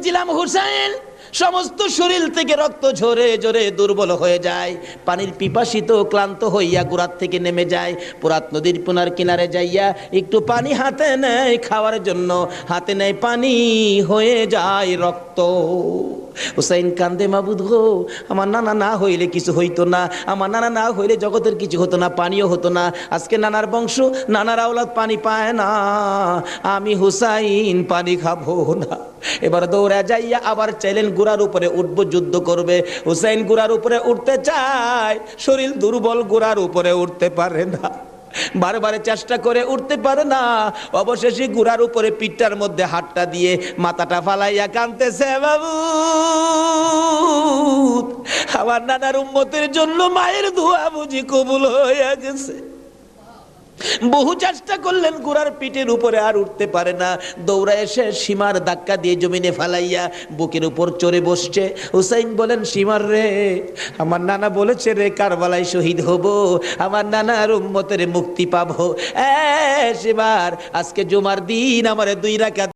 বলেছিলাম হুসাইন সমস্ত শরীর থেকে রক্ত ঝরে ঝরে দুর্বল হয়ে যায়, পানির পিপাসিত ক্লান্ত হইয়া গুড়ার থেকে নেমে যায়, পুরাত নদীর পুনার কিনারে যাইয়া একটু পানি হাতে নেয় খাওয়ার জন্য, হাতে নেয় পানি হয়ে যায় রক্ত। হুসাইন কান্দে, মাবুদ গো, আমার নানা না হইলে কিছু হইতো না, আমার নানা না হইলে জগতের কিছু হতো না, পানিও হতো না। আজকে নানার বংশ, নানার আওলাদ পানি পায় না, আমি হুসাইন পানি খাবো না। এবার দৌড়া যাইয়া আবার চাইলেন গুড়ার উপরে উঠবো, যুদ্ধ করবে। হুসাইন গুড়ার উপরে উঠতে চায়, শরীর দুর্বল, গুড়ার উপরে উঠতে পারে না, বারবার চেষ্টা করে উঠতে পারে না। অবশেষে গুড়ার উপরে পিঠটার মধ্যে হাতটা দিয়ে মাথাটা ফালাইয়া কাঁদতেছে, বাবু আমার নানার উম্মতের জন্য মায়ের দোয়া বুঝি কবুল হয়ে গেছে। বহু চেষ্টা করলেন, গুড়ার পিঠের উপরে আর উঠতে পারে না। দৌড়া এসে সীমার ধাক্কা দিয়ে জমিনে ফালাইয়া বুকের উপর চড়ে বসছে। হুসাইন বলেন, সীমার রে, আমার নানা বলেছে রে কারবালায় শহীদ হব, আমার নানার উম্মতের মুক্তি পাবো। সীমার, আজকে জুমার দিন আমার 2 রাকাত